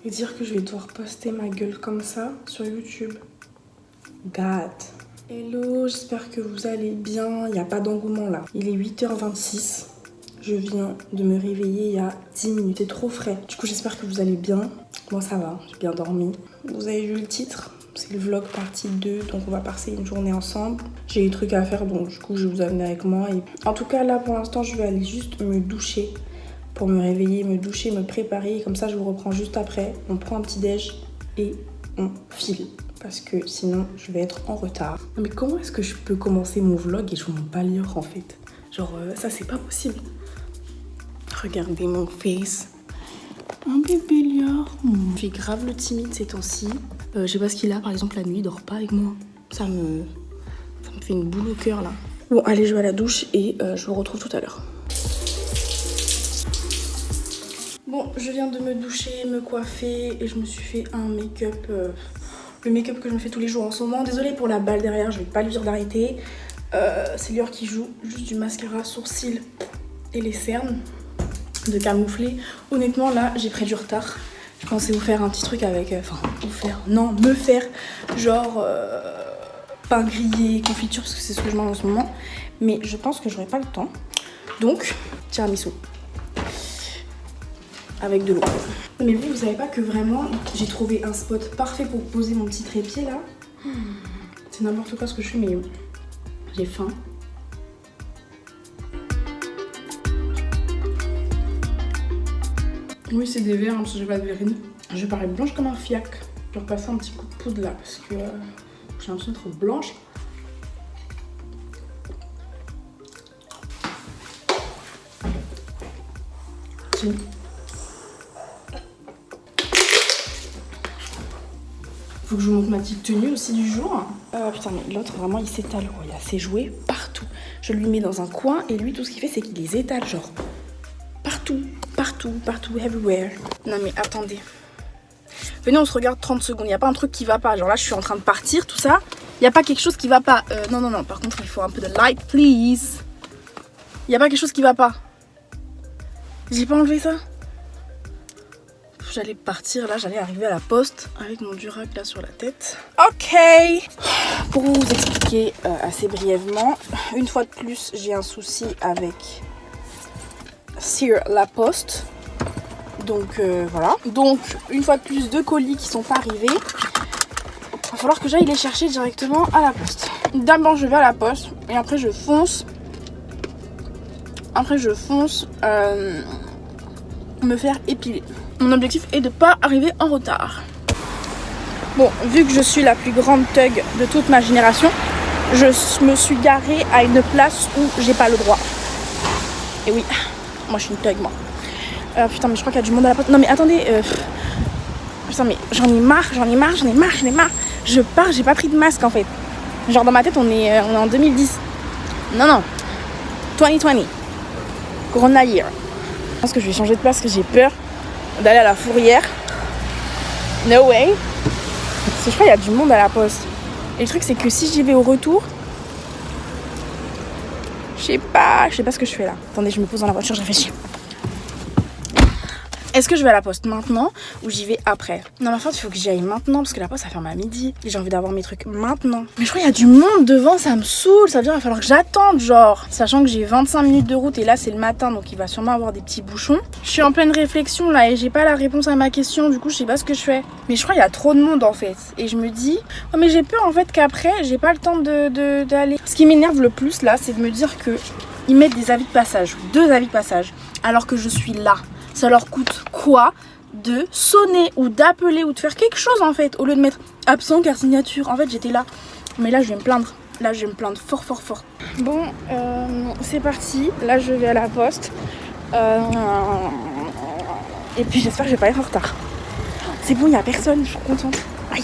et dire que je vais devoir poster ma gueule comme ça sur YouTube. God. Hello, j'espère que vous allez bien. Il n'y a pas d'engouement là. Il est 8h26. Je viens de me réveiller il y a 10 minutes. C'est trop frais. Du coup, j'espère que vous allez bien. Moi, ça va. J'ai bien dormi. Vous avez vu le titre? C'est le vlog partie 2. Donc, on va passer une journée ensemble. J'ai des trucs à faire. Donc, du coup, je vais vous amener avec moi. Et... En tout cas, là, pour l'instant, je vais aller juste me doucher. Pour me réveiller, me doucher, me préparer. Comme ça, je vous reprends juste après. On prend un petit déj et on file. Parce que sinon, je vais être en retard. Mais comment est-ce que je peux commencer mon vlog et je vous montre pas l'heure en fait? Genre, ça, c'est pas possible. Regardez mon face. Un bébé liard. Je suis grave le timide ces temps-ci. Je sais pas ce qu'il a, par exemple, la nuit, il dort pas avec moi. Ça me fait une boule au cœur là. Bon, allez, je vais à la douche et je vous retrouve tout à l'heure. Bon, je viens de me doucher, me coiffer et je me suis fait un make-up. Le make-up que je me fais tous les jours en ce moment. Désolée pour la balle derrière, je vais pas lui dire d'arrêter. C'est Lior qui joue juste du mascara, sourcils et les cernes de camoufler. Honnêtement, là, j'ai pris du retard. Je pensais vous faire un petit truc avec... Enfin, me faire genre pain grillé, confiture, parce que c'est ce que je mange en ce moment. Mais je pense que j'aurai pas le temps. Donc, tiramisu. Avec de l'eau. Mais vous savez pas que vraiment, j'ai trouvé un spot parfait pour poser mon petit trépied là. C'est n'importe quoi ce que je fais, mais j'ai faim. Oui, c'est des verres, hein, parce que j'ai pas de verrine. Je parais blanche comme un fiac. Je vais repasser un petit coup de poudre là, parce que j'ai l'impression d'être blanche. Si. Faut que je vous montre ma petite tenue aussi du jour. Putain, mais l'autre, vraiment, il s'étale. Oh, il a ses jouets partout. Je lui mets dans un coin et lui, tout ce qu'il fait, c'est qu'il les étale, genre. Partout, partout, partout, everywhere. Non, mais attendez. Venez, on se regarde 30 secondes. Il n'y a pas un truc qui va pas. Genre là, je suis en train de partir, tout ça. Il n'y a pas quelque chose qui va pas. Non, non, non. Par contre, il faut un peu de light, please. Il n'y a pas quelque chose qui va pas. J'ai pas enlevé ça. J'allais partir là, j'allais arriver à la poste avec mon durac là sur la tête. Ok. Pour vous expliquer assez brièvement, une fois de plus, j'ai un souci avec Sur la Poste. Donc voilà. Donc une fois de plus, 2 colis qui sont pas arrivés. Il va falloir que j'aille les chercher directement à la poste. D'abord je vais à la poste et après je fonce. Me faire épiler. Mon objectif est de pas arriver en retard. Bon, vu que je suis la plus grande thug de toute ma génération, je me suis garée à une place où j'ai pas le droit. Et oui, moi je suis une thug, moi. Putain, mais je crois qu'il y a du monde à la poste. Non mais attendez, putain mais j'en ai marre. Je pars, j'ai pas pris de masque en fait. Genre dans ma tête on est en 2010. Non, 2020. Corona year. Je pense que je vais changer de place parce que j'ai peur d'aller à la fourrière. No way. Parce que je crois qu'il y a du monde à la poste. Et le truc c'est que si j'y vais au retour, je sais pas ce que je fais là. Attendez, je me pose dans la voiture, je réfléchis. Est-ce que je vais à la poste maintenant ou j'y vais après? Non, mais en fait, il faut que j'y aille maintenant parce que la poste, ça ferme à midi. Et j'ai envie d'avoir mes trucs maintenant. Mais je crois qu'il y a du monde devant, ça me saoule. Ça veut dire qu'il va falloir que j'attende, genre. Sachant que j'ai 25 minutes de route et là, c'est le matin, donc il va sûrement avoir des petits bouchons. Je suis en pleine réflexion là et j'ai pas la réponse à ma question. Du coup, je sais pas ce que je fais. Mais je crois qu'il y a trop de monde en fait. Et je me dis, oh, mais j'ai peur en fait qu'après, j'ai pas le temps d'aller. Ce qui m'énerve le plus là, c'est de me dire que ils mettent des avis de passage, 2 avis de passage, alors que je suis là. Ça leur coûte quoi de sonner ou d'appeler ou de faire quelque chose en fait au lieu de mettre absent car signature. En fait j'étais là. Mais là je vais me plaindre. Là je vais me plaindre fort. Bon c'est parti. Là je vais à la poste. Et puis j'espère que je vais pas être en retard. C'est bon, il n'y a personne, je suis contente. Aïe.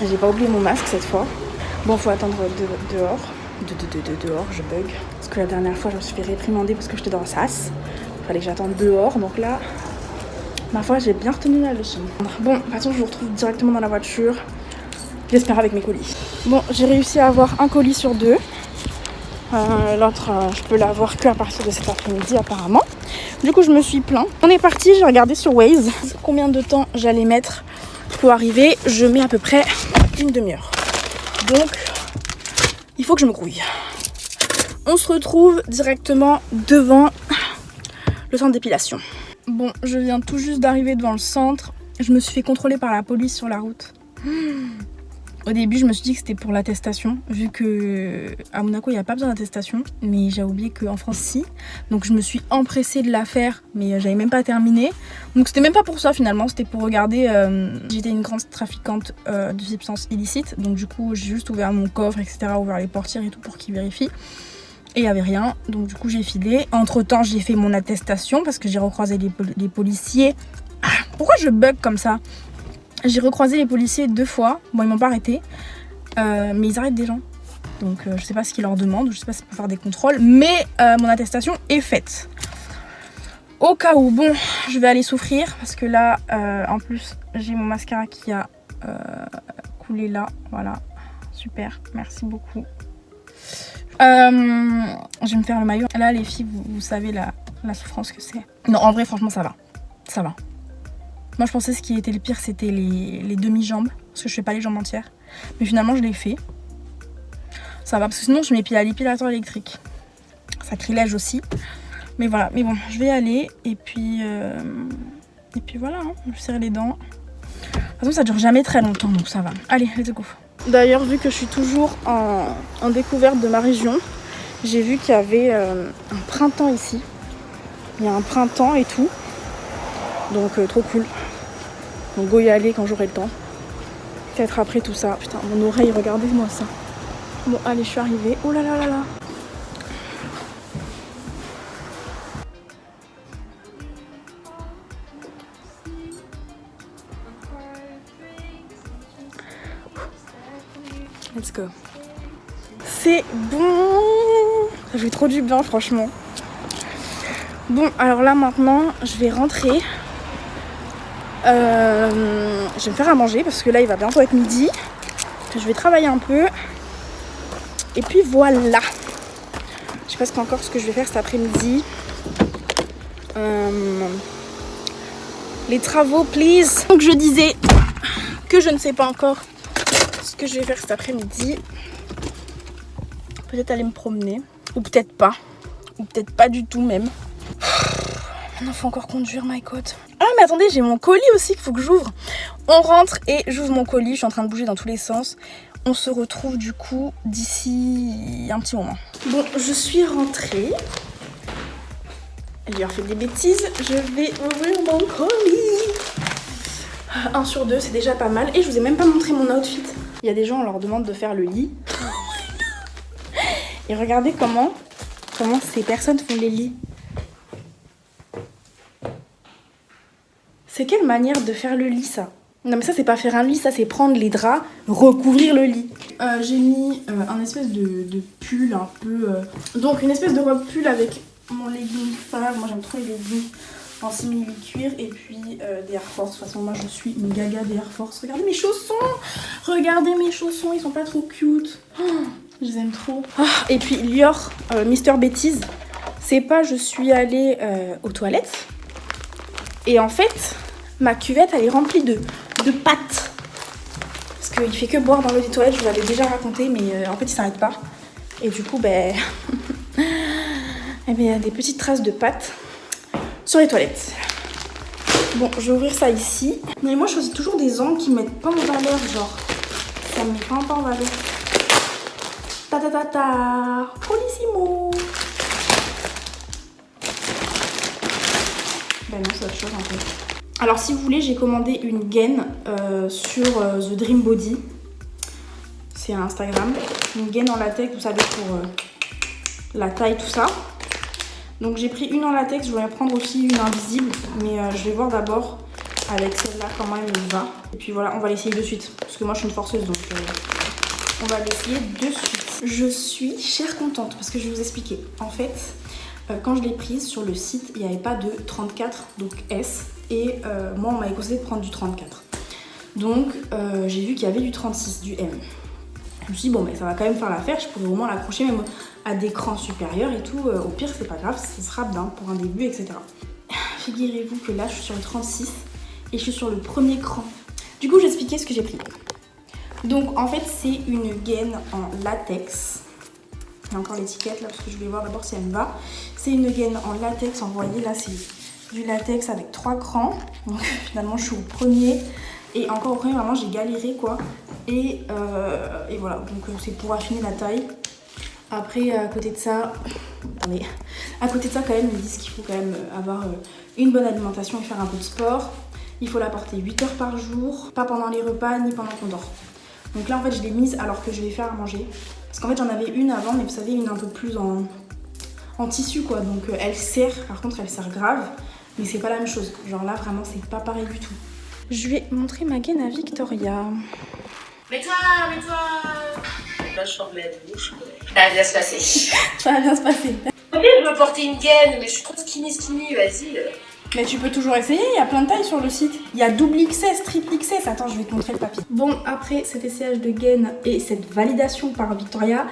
J'ai pas oublié mon masque cette fois. Bon, faut attendre dehors. Dehors, je bug. Parce que la dernière fois, je me suis fait réprimander parce que j'étais dans la sas. Il fallait que j'attende dehors. Donc là, ma foi, j'ai bien retenu la leçon. Bon, de toute façon, je vous retrouve directement dans la voiture. J'espère avec mes colis. Bon, j'ai réussi à avoir un colis sur 2. L'autre, je peux l'avoir qu'à partir de cet après-midi apparemment. Du coup je me suis plaint. On est parti, j'ai regardé sur Waze combien de temps j'allais mettre pour arriver. Je mets à peu près une demi-heure. Donc il faut que je me grouille. On se retrouve directement devant le centre d'épilation. Bon, je viens tout juste d'arriver devant le centre. Je me suis fait contrôler par la police sur la route. Au début, je me suis dit que c'était pour l'attestation, vu que à Monaco, il n'y a pas besoin d'attestation. Mais j'ai oublié qu'en France, si. Donc je me suis empressée de la faire, mais j'avais même pas terminé. Donc c'était même pas pour ça finalement, c'était pour regarder. J'étais une grande trafiquante de substances illicites. Donc du coup, j'ai juste ouvert mon coffre, etc., ouvert les portières et tout pour qu'ils vérifient. Et il n'y avait rien, donc du coup j'ai filé. Entre temps j'ai fait mon attestation parce que j'ai recroisé les policiers. Ah, pourquoi je bug comme ça? J'ai recroisé les policiers 2 fois. Bon, ils m'ont pas arrêté, mais ils arrêtent des gens. Donc je sais pas ce qu'ils leur demandent, je sais pas si c'est pour faire des contrôles. Mais mon attestation est faite. Au cas où, bon, je vais aller souffrir parce que là, en plus, j'ai mon mascara qui a coulé là. Voilà, super, merci beaucoup. Je vais me faire le maillot. Là les filles, vous savez la souffrance que c'est. Non, en vrai franchement ça va. Ça va. Moi je pensais ce qui était le pire c'était les demi-jambes. Parce que je fais pas les jambes entières. Mais finalement je l'ai fait. Ça va parce que sinon je m'épile à l'épilateur électrique. Sacrilège aussi. Mais voilà, mais bon, je vais y aller. Et puis voilà, hein. Je vais serrer les dents. De toute façon ça dure jamais très longtemps donc ça va. Allez, let's go. D'ailleurs, vu que je suis toujours en découverte de ma région, j'ai vu qu'il y avait un printemps ici. Il y a un printemps et tout. Donc trop cool. Donc go y aller quand j'aurai le temps. Peut-être après tout ça. Putain, mon oreille, regardez-moi ça. Bon, allez, je suis arrivée. Oh là là là là. Let's go. C'est bon. Ça fait trop du bien franchement. Bon alors là maintenant je vais rentrer. Je vais me faire à manger parce que là il va bientôt être midi. Je vais travailler un peu. Et puis voilà. Je sais pas encore ce que je vais faire cet après-midi. Les travaux please. Donc je disais que je ne sais pas encore ce que je vais faire cet après-midi. Peut-être aller me promener. Ou peut-être pas. Ou peut-être pas du tout même. Il faut encore conduire, my god. Ah mais attendez, j'ai mon colis aussi qu'il faut que j'ouvre. On rentre et j'ouvre mon colis. Je suis en train de bouger dans tous les sens. On se retrouve du coup d'ici un petit moment. Bon, je suis rentrée. J'ai fait des bêtises. Je vais ouvrir mon colis. 1 sur 2, c'est déjà pas mal. Et je vous ai même pas montré mon outfit. Il y a des gens, on leur demande de faire le lit. Et regardez comment ces personnes font les lits. C'est quelle manière de faire le lit ça? Non mais ça c'est pas faire un lit, ça c'est prendre les draps, recouvrir le lit. J'ai mis un espèce de pull un peu... Donc une espèce de robe pull avec mon legging fave. Moi j'aime trop les leggings en simili-cuir et puis des Air Force. De toute façon moi je suis une gaga des Air Force. Regardez mes chaussons. Regardez mes chaussons, ils sont pas trop cute. Oh, je les aime trop. Ah, et puis Lior, Mister Bêtise. C'est pas je suis allée aux toilettes. Et en fait, ma cuvette elle est remplie de pâtes. Parce qu'il fait que boire dans l'eau des toilettes, je vous l'avais déjà raconté, mais en fait il s'arrête pas. Et du coup, ben... il y a des petites traces de pâtes sur les toilettes. Bon, je vais ouvrir ça ici. Mais moi je choisis toujours des angles qui mettent pas en valeur, genre. Ça me met pas en valeur. Ta ta ta ta. Polissimo. Ben non, c'est autre chose en fait. Alors si vous voulez, j'ai commandé une gaine sur The Dream Body. C'est un Instagram. Une gaine en latex, vous savez, pour la taille, tout ça. Donc j'ai pris une en latex, je vais en prendre aussi une invisible. Mais je vais voir d'abord avec celle-là comment elle me va. Et puis voilà, on va l'essayer de suite. Parce que moi je suis une forceuse, donc on va l'essayer de suite. Je suis chère contente parce que je vais vous expliquer. En fait, quand je l'ai prise sur le site, il n'y avait pas de 34, donc S. Et moi on m'avait conseillé de prendre du 34. Donc j'ai vu qu'il y avait du 36, du M. Je me suis dit bon mais ça va quand même faire l'affaire, je pourrais au moins l'accrocher même à des crans supérieurs et tout. Au pire c'est pas grave, ce sera bien pour un début, etc. figurez-vous que là je suis sur le 36 et je suis sur le premier cran. Du coup je vais expliquer ce que j'ai pris. Donc en fait c'est une gaine en latex. Il y a encore l'étiquette là parce que je vais voir d'abord si elle me va. C'est une gaine en latex, vous voyez là c'est du latex avec 3 crans. Donc finalement je suis au premier. Et encore au premier vraiment j'ai galéré quoi. Et voilà, donc c'est pour affiner la taille. Après à côté de ça, attendez, à côté de ça quand même ils disent qu'il faut quand même avoir une bonne alimentation et faire un peu de sport. Il faut la porter 8 heures par jour, pas pendant les repas ni pendant qu'on dort. Donc là en fait je l'ai mise alors que je vais faire à manger. Parce qu'en fait j'en avais une avant mais vous savez une un peu plus en tissu quoi. Donc elle serre, par contre elle serre grave. Mais c'est pas la même chose. Genre là vraiment c'est pas pareil du tout. Je vais montrer ma gaine à Victoria. Mets-toi. Là je sors de la douche. Ça va bien se passer. Ça va bien se passer. Ok, je veux porter une gaine mais je suis trop skinny, vas-y. Mais tu peux toujours essayer, il y a plein de tailles sur le site. Il y a double XS, triple XS. Attends, je vais te montrer le papier. Bon, après cet essayage de gaine et cette validation par Victoria,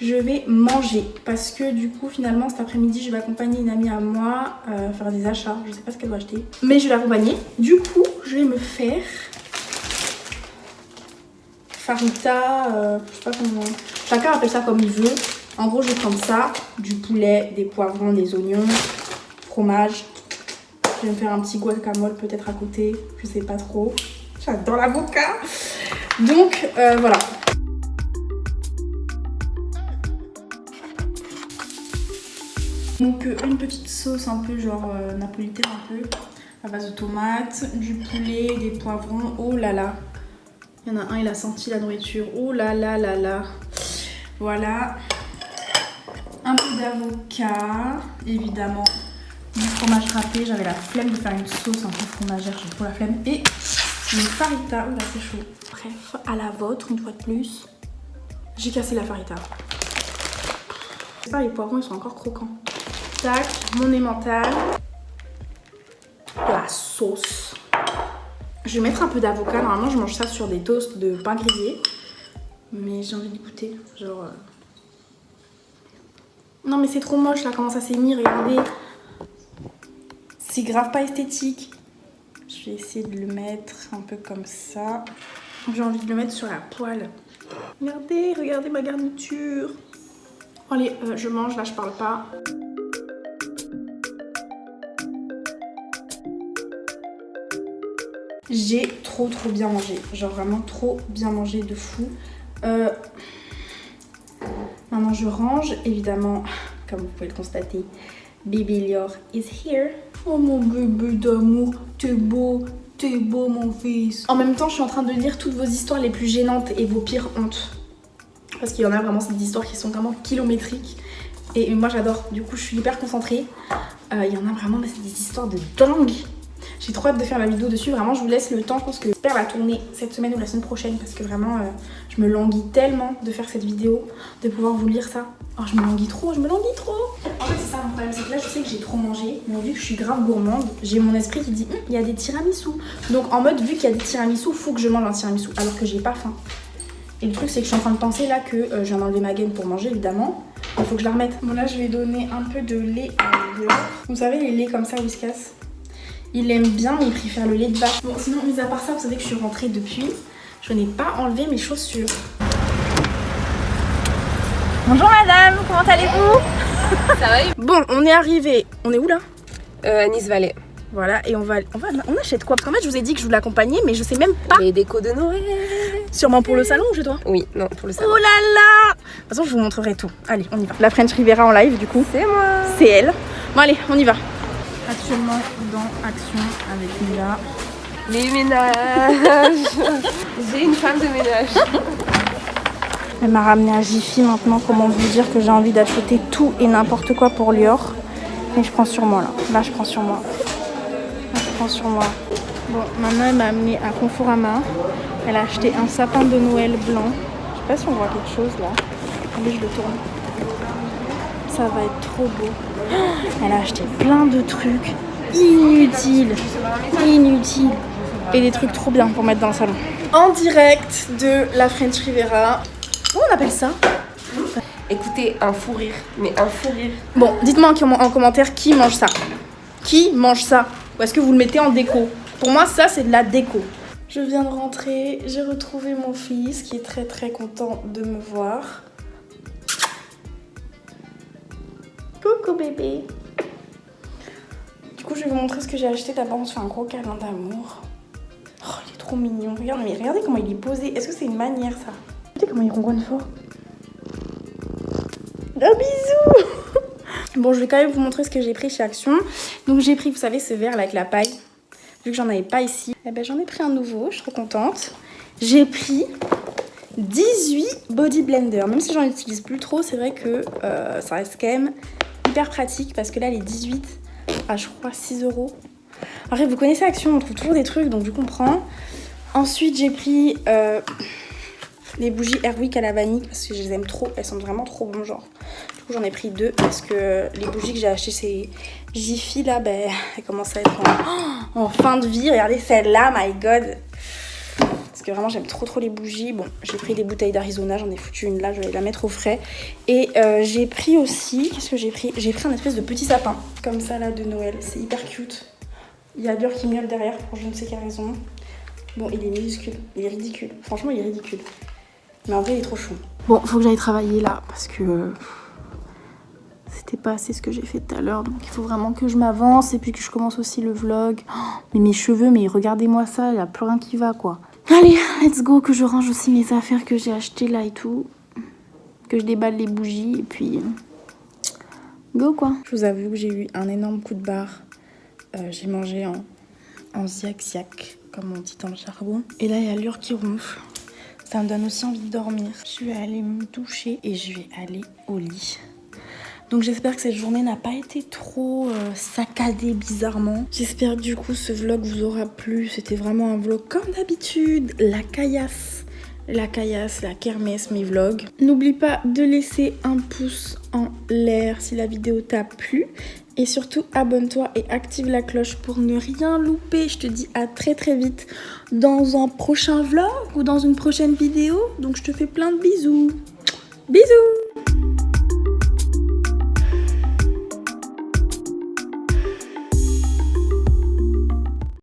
je vais manger. Parce que du coup, finalement, cet après-midi, je vais accompagner une amie à moi faire des achats. Je sais pas ce qu'elle doit acheter. Mais je vais l'accompagner. Du coup, je vais me faire farita, je sais pas comment... Chacun appelle ça comme il veut. En gros, je vais prendre ça, du poulet, des poivrons, des oignons, fromage. Je vais me faire un petit guacamole peut-être à côté, je sais pas trop. J'adore l'avocat. Donc voilà. Donc une petite sauce un peu genre napolitaine un peu, à base de tomates, du poulet, des poivrons. Oh là là. Il y en a un, il a senti la nourriture. Oh là là là là. Voilà. Un peu d'avocat, évidemment. Du fromage râpé, j'avais la flemme de faire une sauce un peu fromagère, j'ai trop la flemme. Et une farita, oh là c'est chaud. Bref, à la vôtre une fois de plus. J'ai cassé la farita. J'espère que les poivrons ils sont encore croquants. Tac, mon emmental. La sauce. Je vais mettre un peu d'avocat, normalement je mange ça sur des toasts de pain grillé. Mais j'ai envie de goûter, genre... Non mais c'est trop moche là, comment ça s'est mis, regardez. C'est grave pas esthétique. Je vais essayer de le mettre un peu comme ça. J'ai envie de le mettre sur la poêle. Regardez ma garniture. Allez, je mange, là je parle pas. J'ai trop bien mangé. Genre vraiment trop bien mangé de fou. Maintenant je range, évidemment, comme vous pouvez le constater. Baby Lior is here. Oh mon bébé d'amour, t'es beau mon fils. En même temps, je suis en train de lire toutes vos histoires les plus gênantes et vos pires hontes. Parce qu'il y en a vraiment, c'est des histoires qui sont vraiment kilométriques. Et moi j'adore, du coup je suis hyper concentrée. Il y en a vraiment, mais c'est des histoires de dingue. J'ai trop hâte de faire la vidéo dessus, vraiment je vous laisse le temps, je pense que j'espère la tourner cette semaine ou la semaine prochaine. Parce que vraiment, je me languis tellement de faire cette vidéo, de pouvoir vous lire ça. Oh, je me languis trop. En fait, c'est ça mon problème, c'est que là, je sais que j'ai trop mangé. Mais vu que je suis grave gourmande, j'ai mon esprit qui dit il y a des tiramisu. Donc, en mode, vu qu'il y a des tiramisu, faut que je mange un tiramisu. Alors que j'ai pas faim. Et le truc, c'est que je suis en train de penser là que je viens d'enlever ma gaine pour manger, évidemment. Il faut que je la remette. Bon, là, je vais donner un peu de lait à Lior. Vous savez, les laits comme ça, Whiskas, il aime bien, mais il préfère le lait de vache. Bon, sinon, mis à part ça, vous savez que je suis rentrée depuis. Je n'ai pas enlevé mes chaussures. Bonjour madame, comment allez-vous? Ça va? Bon, on est arrivé. On est où là? À Nice-Vallée. Voilà, et on achète quoi? Parce qu'en fait, je vous ai dit que je vous l'accompagnais, mais je sais même pas. Les décos de Noël. Sûrement pour le salon ou chez toi? Oui, non, pour le salon. Oh là là! De toute façon, je vous montrerai tout. Allez, on y va. La French Riviera en live, du coup. C'est moi. C'est elle. Bon, allez, on y va. Actuellement dans Action avec Mila. Les ménages. J'ai une femme de ménage. Elle m'a ramené à Jiffy maintenant. Comment vous dire que j'ai envie d'acheter tout et n'importe quoi pour Lior. Et je prends sur moi là. Là, je prends sur moi. Bon, maintenant elle m'a amené à Conforama. Elle a acheté un sapin de Noël blanc. Je sais pas si on voit quelque chose là. Allez, je le tourne. Ça va être trop beau. Elle a acheté plein de trucs inutiles. Et des trucs trop bien pour mettre dans le salon. En direct de la French Riviera. Comment on appelle ça? Écoutez, un fou rire, mais un fou rire. Bon, dites-moi en commentaire qui mange ça. Qui mange ça? Ou est-ce que vous le mettez en déco? Pour moi, ça, c'est de la déco. Je viens de rentrer, j'ai retrouvé mon fils qui est très très content de me voir. Coucou bébé. Du coup, je vais vous montrer ce que j'ai acheté. D'abord, on se fait un gros câlin d'amour. Oh, il est trop mignon. Regarde, mais regardez comment il est posé. Est-ce que c'est une manière, ça? Regardez comment il ronronne fort. Un bisou. Bon, je vais quand même vous montrer ce que j'ai pris chez Action. Donc, j'ai pris, vous savez, ce verre là avec la paille. Vu que j'en avais pas ici, eh ben, j'en ai pris un nouveau. Je suis trop contente. J'ai pris 18 body blender. Même si j'en utilise plus trop, c'est vrai que ça reste quand même hyper pratique. Parce que là, les 18 à, je crois, 6 €. Après, vous connaissez Action, on trouve toujours des trucs, donc je comprends. Ensuite, j'ai pris les bougies Airwick à la vanille parce que je les aime trop. Elles sont vraiment trop bonnes, genre. Du coup, j'en ai pris 2 parce que les bougies que j'ai achetées chez Jiffy, là, ben, elles commencent à être en fin de vie. Regardez celle-là, my god. Parce que vraiment, j'aime trop les bougies. Bon, j'ai pris des bouteilles d'Arizona, j'en ai foutu une là, je vais la mettre au frais. Et j'ai pris aussi, qu'est-ce que j'ai pris? J'ai pris un espèce de petit sapin, comme ça, là, de Noël. C'est hyper cute. Il y a Dior qui miaule derrière pour je ne sais quelle raison. Bon, il est minuscule, il est ridicule. Franchement, il est ridicule. Mais en vrai, il est trop chou. Bon, faut que j'aille travailler là parce que c'était pas assez ce que j'ai fait tout à l'heure. Donc, il faut vraiment que je m'avance et puis que je commence aussi le vlog. Oh, mais mes cheveux, mais regardez-moi ça, il n'y a plus rien qui va, quoi. Allez, let's go, que je range aussi mes affaires que j'ai achetées là et tout. Que je déballe les bougies et puis go, quoi. Je vous avoue que j'ai eu un énorme coup de barre. J'ai mangé en ziac-ziac, comme on dit dans le jargon. Et là, il y a l'heure qui ronfle. Ça me donne aussi envie de dormir. Je vais aller me doucher et je vais aller au lit. Donc j'espère que cette journée n'a pas été trop saccadée bizarrement. J'espère que du coup ce vlog vous aura plu. C'était vraiment un vlog comme d'habitude. La caillasse, la kermesse, mes vlogs. N'oublie pas de laisser un pouce en l'air si la vidéo t'a plu. Et surtout, abonne-toi et active la cloche pour ne rien louper. Je te dis à très vite dans un prochain vlog ou dans une prochaine vidéo. Donc, je te fais plein de bisous. Bisous!